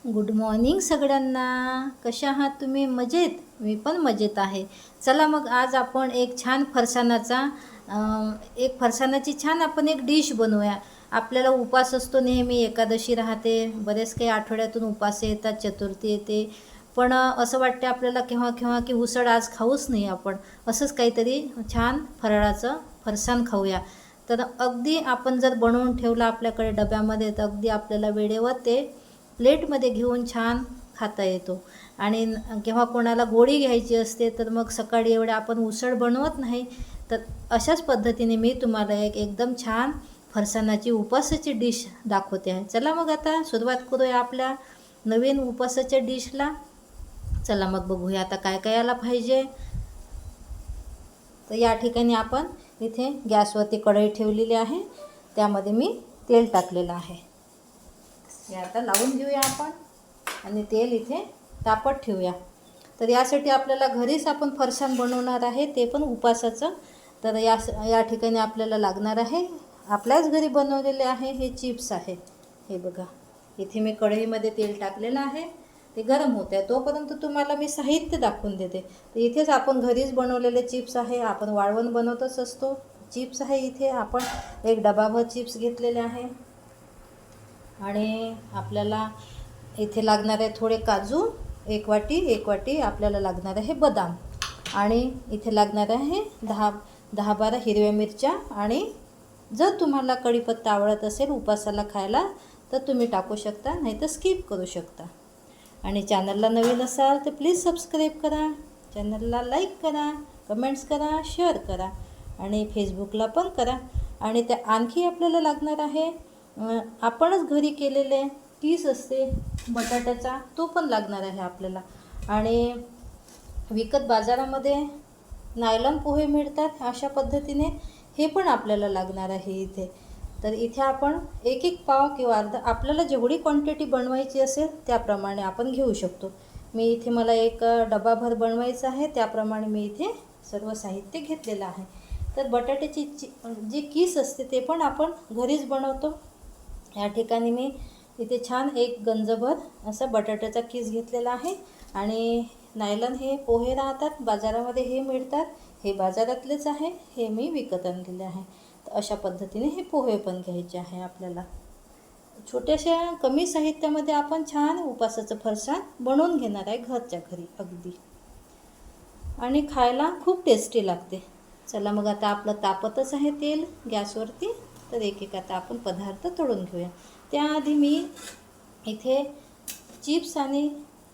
Good morning सगळ्यांना. कशा आहात तुम्ही? मजेत? मी पण मजेत आहे. चला मग आज आपण एक छान फरसाणाची छान आपण एक डिश बनवूया. आपल्याला उपवास असतो, नेहमी एकादशी राहते, बरेच काही आठवड्यातून उपास येतात, चतुर्थी येते. पण असं वाटते आपल्याला केव्हा केव्हा की उसळ आज खाऊच नाही आपण, असंच काहीतरी छान फराळाचं फरसाण खाऊया. तर अगदी आपण जर बनवून ठेवलं आपल्याकडे डब्यामध्ये, तर अगदी आपल्याला वेळेवर ते प्लेटमध्ये घेऊन छान खाता येतो. आणि केव्हा कोणाला गोळी घ्यायची असते तर मग सकाळी एवढ्या आपण उसळ बनवत नाही, तर अशाच पद्धतीने मी तुम्हाला एकदम छान फरसाणाची उपवासाची डिश दाखवते आहे. चला मग आता सुरुवात करूया आपल्या नवीन उपवासाच्या डिशला. चला मग बघूया आता काय काय यायला पाहिजे. तर या ठिकाणी आपण इथे गॅसवरती कढई ठेवलेली आहे, त्यामध्ये मी तेल टाकलेलं आहे. हे आता लावून घेऊया आपण आणि तेल इथे तापत ठेवूया. तर यासाठी आपल्याला घरीच आपण फरसाण बनवणार आहे, ते पण उपवासाचं. तर या ठिकाणी आपल्याला लागणार आहे, आपल्याच घरी बनवलेले आहे, हे चिप्स आहे. हे बघा, इथे मी कढईमध्ये तेल टाकलेलं आहे, ते गरम होते आहे. तोपर्यंत तुम्हाला मी साहित्य दाखवून देते. तर इथेच आपण घरीच बनवलेले चिप्स आहे, आपण वाळवण बनवतच असतो. चिप्स आहे, इथे आपण एक डबाभर चिप्स घेतलेले आहे. आणि आपल्याला इथे लागणार आहे थोडे काजू, एक वाटी आपल्याला लागणार आहे बदाम. आणि इथे लागणार आहे 10-12 हिरव्या मिरच्या. आणि जर तुम्हाला कढीपत्ता आवडत असेल उपवासाला खायला तर तुम्ही टाकू शकता, नाही तर स्किप करू शकता. आणि चॅनलला नवीन असाल तर प्लीज सबस्क्राईब करा, चॅनलला लाईक करा, कमेंट्स करा, शेअर करा आणि फेसबुकला पण करा. आणि त्या आणखी आपल्याला लागणार आहे आपणच घरी केलेले कीस असते बटाट्याचा, तो पण लागणार आहे आपल्याला. आणि विकत बाजारामध्ये नायलॉन पोहे मिळतात, अशा पद्धतीने हे पण आपल्याला लागणार आहे इथे. तर इथे आपण एक पाव किंवा अर्धा, आपल्याला जेवढी क्वांटिटी बनवायची असेल त्याप्रमाणे आपण घेऊ शकतो. मी इथे मला एक डबाभर बनवायचं आहे, त्याप्रमाणे मी इथे सर्व साहित्य घेतलेलं आहे. तर बटाट्याची जी कीस असते ते पण आपण घरीच बनवतो. या ठिकाणी मी इथे छान एक गंजभर असा बटाट्याचा कीस घेतलेला आहे. आणि नायलॉन हे पोहे राहतात बाजारामध्ये, हे मिळतात, हे बाजारातलेच आहे, हे मी विकत आणलेले आहे. तर अशा पद्धतीने हे पोहे पण घ्यायचे आहे आपल्याला. छोट्याशा कमी साहित्यामध्ये आपण छान उपवासाचं फरसाण बनवून घेणार आहे घरच्या घरी अगदी, आणि खायला खूप टेस्टी लागते. चला मग आता आपलं तापतच आहे तेल गॅसवरती, तर एक आता आपण पदार्थ तळून घेऊया. त्याआधी मी इथे चिप्स आणि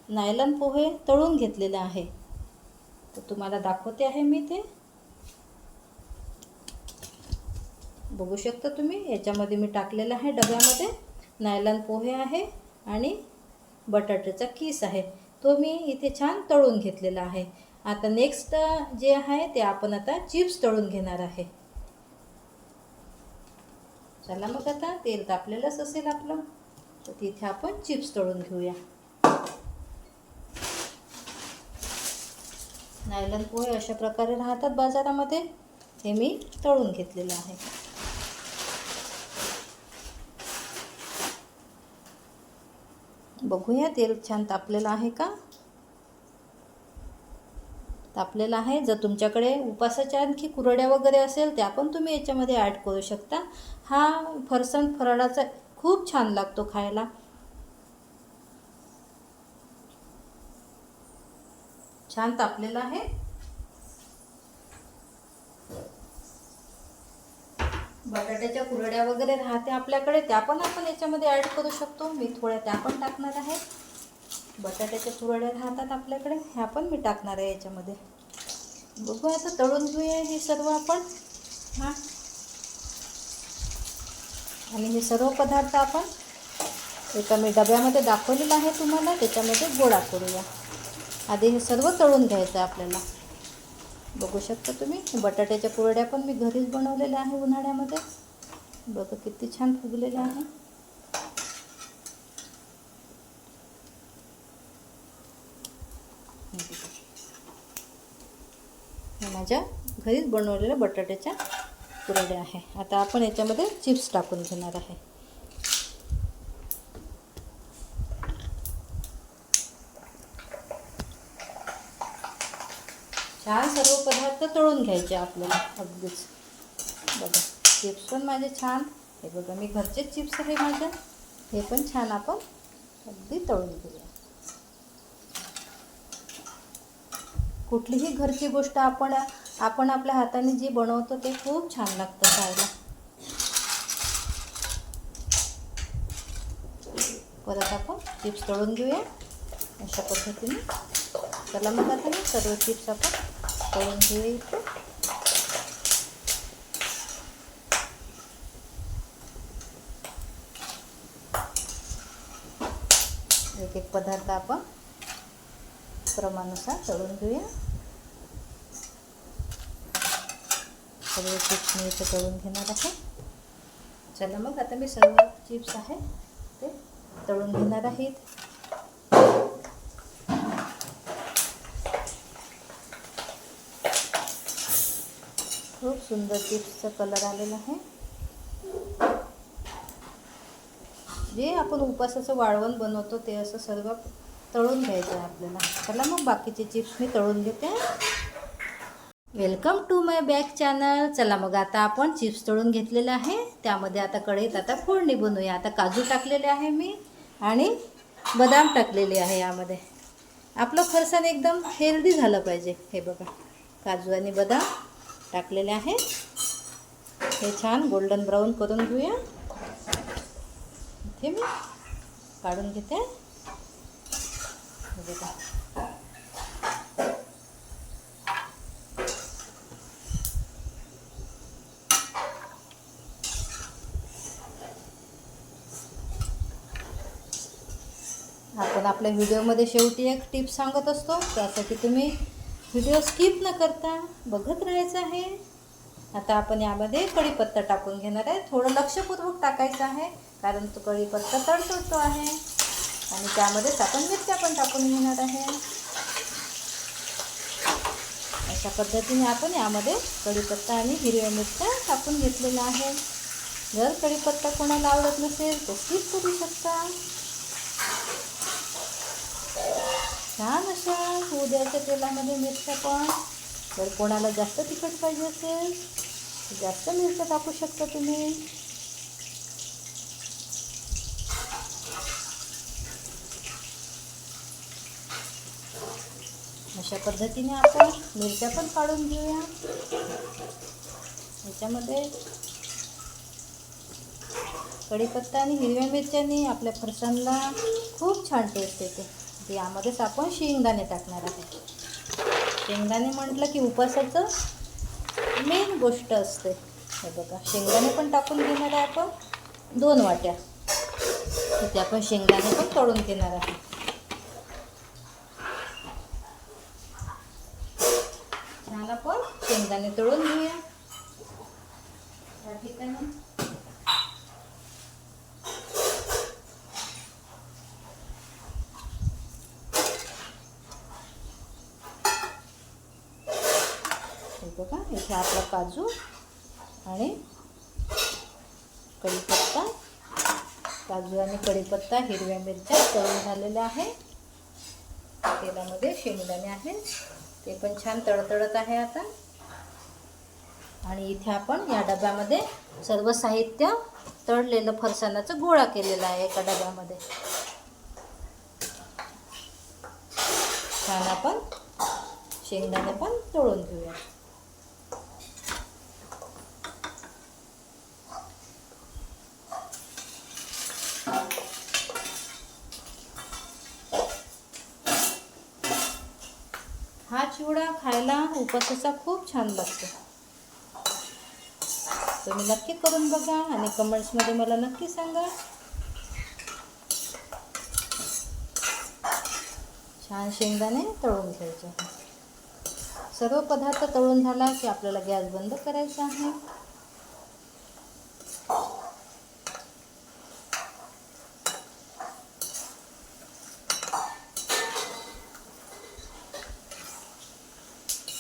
नायलॉन पोहे तळून घेतलेले आहे, तर तुम्हाला दाखवते आहे मी. ते बघू शकता तुम्ही, याच्यामध्ये मी टाकलेलं आहे डब्यामध्ये नायलॉन पोहे आहे आणि बटाट्याचा कीस आहे, तो मी इथे छान तळून घेतलेला आहे. आता नेक्स्ट जे आहे ते आपण आता चिप्स तळून घेणार आहे. चला मग आता तेल तापलेलंच असेल आपलं, तर तिथे आपण चिप्स तळून घेऊया. नायलॉन पोहे अशा प्रकारे राहतात बाजारामध्ये, हे मी तळून घेतलेलं आहे. बघूया तेल छान तापलेलं आहे का? तापलेलं आहे. जर तुमच्याकडे उपासाच्या आणखी कुरड्या वगैरे असेल त्या पण तुम्ही याच्यामध्ये ॲड करू शकता. हा फरसाण फराळाचा खूप छान लागतो खायला. छान तापलेलं आहे. बटाट्याच्या कुरड्या वगैरे राहते आपल्याकडे, त्या पण आपण याच्यामध्ये ॲड करू शकतो. मी थोड्या त्या पण टाकणार आहे. बटाट्याच्या कुरड्या राहतात आपल्याकडे, ह्या पण मी टाकणार आहे याच्यामध्ये. बघू आता तळून घेऊया हे सर्व आपण. हां, आणि हे सर्व पदार्थ आपण एका मी डब्यामध्ये दाखवलेलं आहे तुम्हाला, त्याच्यामध्ये गोळा करूया. आधी हे सर्व तळून घ्यायचं आहे आपल्याला. बघू शकता तुम्ही, बटाट्याच्या कुरड्या पण मी घरीच बनवलेल्या आहे उन्हाळ्यामध्ये. बघा किती छान फुगलेल्या आहे. माझ्या घरीच बनवलेल्या बटाट्याच्या कुरड्या आहे. आता आपण याच्यामध्ये चिप्स टाकून घेणार आहे. छान सर्व पदार्थ तळून घ्यायचे आपल्याला अगदीच. बघा चिप्स पण माझे छान, हे बघा मी घरचेच चिप्स आहे माझे, हे पण छान आपण अगदी तळून घेऊया. कुठलीही घरची गोष्ट आपण आपल्या हाताने जी बनवतो ते खूप छान लागतं खायला. परत आपण चिप्स तळून घेऊया अशा पद्धतीने. चला मग आता मी सर्व चिप्स आपण तळून घेऊया इथे. एक एक पदार्थ आपण प्रमाणानुसार तळून घेऊया. सर्व चिप्स मी इथे तळून घेणार आहे. चला मग आता मी सर्व चिप्स आहे ते तळून घेणार आहेत. खूप सुंदर चिप्सचा कलर आलेला आहे. जे आपण उपासाचं वाळवण बनवतो ते असं सर्व तळून घ्यायचं आहे आपल्याला. चला मग बाकीचे चिप्स मी तळून घेते. Welcome to my back channel. चला मग आता आपण चिप्स तळून घेतलेले आहे. त्यामध्ये आता कढईत आता फोडणी बनवूया. आता काजू टाकलेले आहे मी आणि बदाम टाकलेले आहे. यामध्ये आपलं फरसाण एकदम हेल्दी झालं पाहिजे. हे बघा काजू आणि बदाम टाकलेले आहे. हे छान गोल्डन ब्राऊन करून घेऊया. इथे मी काढून घेते. बघा आपण आपल्या व्हिडिओमध्ये शेवटी एक टिप सांगत असतो, त्यासाठी तुम्ही व्हिडिओ स्किप न करता बघत राहायचं आहे. आता आपण यामध्ये कढीपत्ता टाकून घेणार आहे. थोडं लक्षपूर्वक टाकायचं आहे कारण तो कढीपत्ता तडतडतो आहे. आणि त्यामध्येच आपण मिरच्या पण टाकून घेणार आहे. अशा पद्धतीने आपण यामध्ये कढीपत्ता आणि हिरव्या मिरच्या टाकून घेतलेल्या आहे. जर कढीपत्ता कोणाला आवडत नसेल तो स्किप करू शकता. छान अशा होऊ द्यायच्या तेलामध्ये मिरच्या पण. जर कोणाला जास्त तिखट पाहिजे असेल तर जास्त मिरच्या टाकू शकता तुम्ही. अशा पद्धतीने आपण मिरच्या पण काढून घेऊया. याच्यामध्ये कढीपत्ता आणि हिरव्या मिरच्यांनी आपल्या फरसाणला खूप छान टेस्ट येते. यामध्येच आपण शेंगदाणे टाकणार आहे. शेंगदाणे म्हटलं की उपासाचं मेन गोष्ट असते. हे बघा शेंगदाणे पण टाकून घेणार आहे आपण 2 वाट्या. तिथे आपण शेंगदाणे पण तळून घेणार आहे. छान आपण शेंगदाणे तळून घेऊया. या ठिकाणी बघा इथे आपला काजू आणि कढीपत्ता, काजू आणि कढीपत्ता, हिरव्या मिरच्या तळून झालेल्या आहे. तेलामध्ये शेंगदाणे आहेत ते पण छान तडतडत आहे आता. आणि इथे आपण या डब्यामध्ये सर्व साहित्य तळलेलं फरसाणाचा गोळा केलेला आहे एका डब्यामध्ये. छान आपण शेंगदाणे पण तळून घेऊया. हा चिवडा खायला उपासाचा खूप छान लागतो. तुम्ही नक्की करून बघा आणि कमेंट्समध्ये मला नक्की सांगा. छान शेंगदाणे तळून घ्यायचे. सर्व पदार्थ तळून झाला की आपल्याला गॅस बंद करायचा आहे.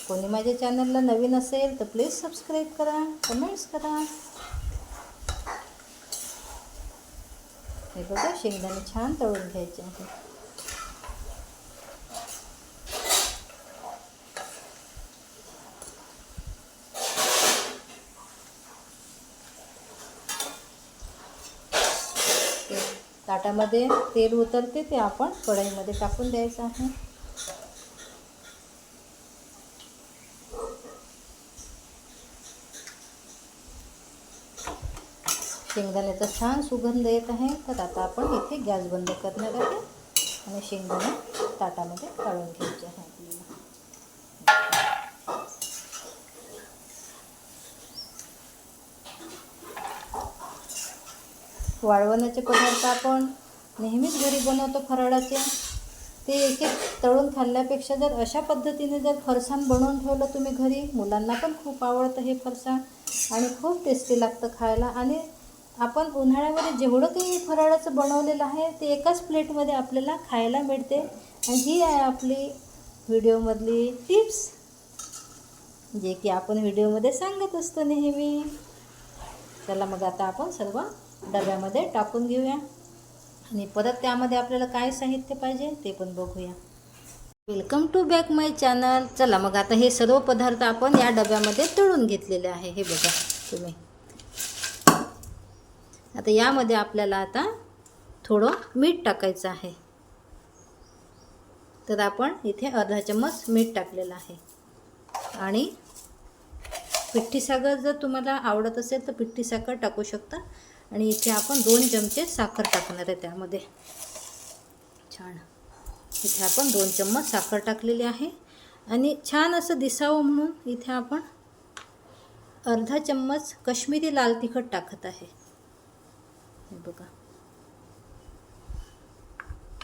कोणी माझ्या चॅनलला नवीन असेल तर प्लीज सबस्क्राईब करा, कमेंट्स करा. हे बघा शेंगदाणे छान तळून घ्यायचे आहे. ताटामध्ये तेल उतरते ते आपण कढईमध्ये टाकून द्यायचं आहे. शेंगदाण्याचा छान सुगंध येत आहे. तर आता आपण इथे गॅस बंद करणार आहे आणि शेंगदाणे ताटामध्ये काढून घ्यायचे आहे आपल्याला. वाळवणाचे पदार्थ आपण नेहमीच घरी बनवतो फराळाचे. ते एक एक तळून खाल्ल्यापेक्षा जर अशा पद्धतीने जर फरसाण बनवून ठेवलं तुम्ही घरी, मुलांना पण खूप आवडतं हे फरसाण आणि खूप टेस्टी लागतं खायला. आणि आपण उन्हाळ्यामध्ये जेवढं काही फराळाचं बनवलेलं आहे ते एकाच प्लेटमध्ये आपल्याला खायला मिळते. आणि ही आहे आपली व्हिडिओमधली टिप्स, जे की आपण व्हिडिओमध्ये सांगत असतो नेहमी. चला मग आता आपण सर्व डब्यामध्ये टाकून घेऊया आणि परत त्यामध्ये आपल्याला काय साहित्य पाहिजे ते पण बघूया. Welcome to back my channel. चला मग आता हे सर्व पदार्थ आपण या डब्यामध्ये तळून घेतलेले आहे. हे बघा तुम्ही. आता यामध्ये आपल्याला आता थोडं मीठ टाकायचं आहे. तर आपण इथे अर्धा चम्मच मीठ टाकलेलं आहे. आणि पिठी साखर जर तुम्हाला आवडत असेल तर पिठी साखर टाकू शकता. आणि इथे आपण 2 चमचे साखर टाकणार आहे त्यामध्ये. छान इथे आपण 2 चम्मच साखर टाकलेली आहे. आणि छान असं दिसावं म्हणून इथे आपण अर्धा चम्मच काश्मीरी लाल तिखट टाकत आहे. हे बघा.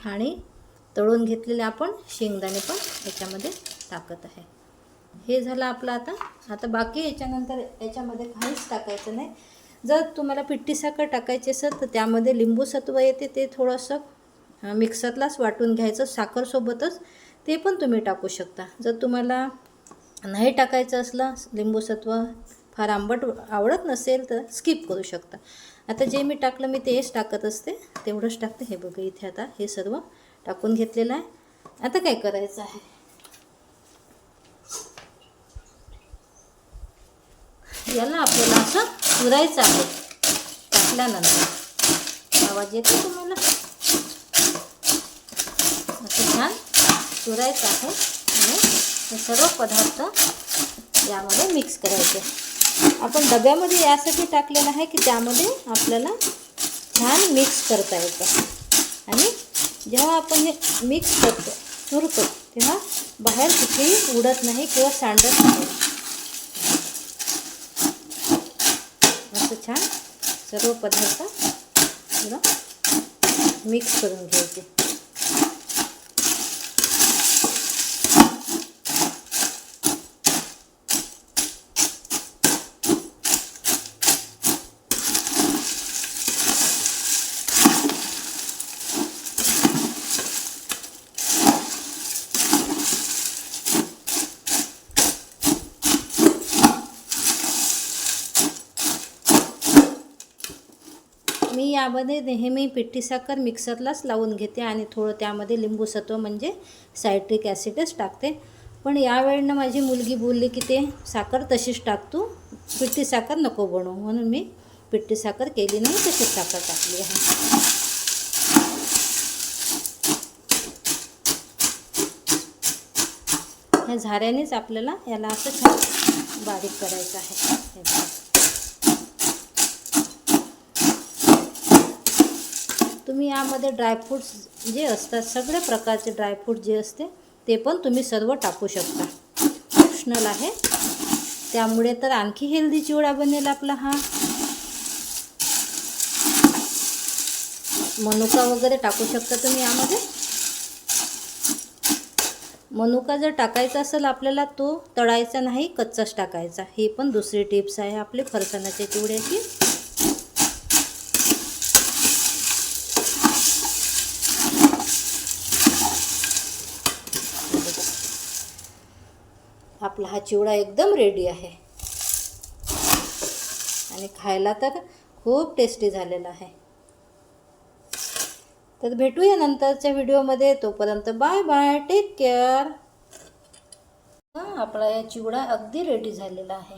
आणि तळून घेतलेले आपण शेंगदाणे पण याच्यामध्ये टाकत आहे. हे झालं आपलं. आता बाकी याच्यानंतर याच्यामध्ये काहीच टाकायचं नाही. जर तुम्हाला पिठी साखर टाकायची असेल तर त्यामध्ये लिंबू सत्व येते, ते थोडंसं मिक्सरलाच वाटून घ्यायचं साखरसोबतच, ते पण तुम्ही टाकू शकता. जर तुम्हाला नाही टाकायचं असलं लिंबू सत्व, फार आंबट आवडत नसेल तर स्किप करू शकता. आता जे मी टाकलं मी तेच टाकत असते, तेवढंच टाकते. हे बघा इथे आता हे सर्व टाकून घेतलेलं आहे. आता काय करायचं आहे, याला आपल्याला असं चुरायचं आहे. टाकल्यानंतर आवाज येतो तुम्हाला, असं छान चुरायचं आहे. आणि हे सर्व पदार्थ यामध्ये मिक्स करायचे. आपण डब्यामध्ये यासाठी टाकलेलं आहे की त्यामध्ये आपल्याला छान मिक्स करता येतं. आणि जेव्हा आपण हे मिक्स करतो चुरतो तेव्हा बाहेर कुठेही उडत नाही किंवा सांडत नाही. असं छान सर्व पदार्थ मिक्स करून घ्यायचे. मी यामध्ये नेहमी पिठी साखर मिक्सरलाच लावून घेते आणि थोडं त्यामध्ये लिंबू सत्व म्हणजे सायट्रिक ॲसिडच टाकते. पण यावेळेनं माझी मुलगी बोलली की ते साखर तशीच टाकतो, पिठी साखर नको बनवू, म्हणून मी पिठी साखर केली नाही, तशीच साखर टाकली आहे. ह्या झाऱ्यानेच आपल्याला याला असं छान बारीक करायचं आहे. तुम्ही यामध्ये ड्रायफ्रूट्स जे असतात, सगळ्या प्रकारचे ड्रायफ्रूट जे असते ते पण तुम्ही सर्व टाकू शकता. ऑप्शनल आहे, त्यामुळे तर आणखी हेल्दी चिवडा बनेल आपला हा. मनुका वगैरे टाकू शकता तुम्ही यामध्ये. मनुका जर टाकायचा असेल आपल्याला तो तळायचा नाही, कच्चाच टाकायचा. ही पण दुसरी टिप्स आहे आपली फरसाणाच्या चिवड्याची. आपला हा चिवडा एकदम रेडी आहे आणि खायला तर खूप टेस्टी झालेला आहे. तर भेटूया नंतरच्या व्हिडिओमध्ये. तोपर्यंत बाय बाय, टेक केअर. आपला हा चिवडा अगदी रेडी झालेला आहे.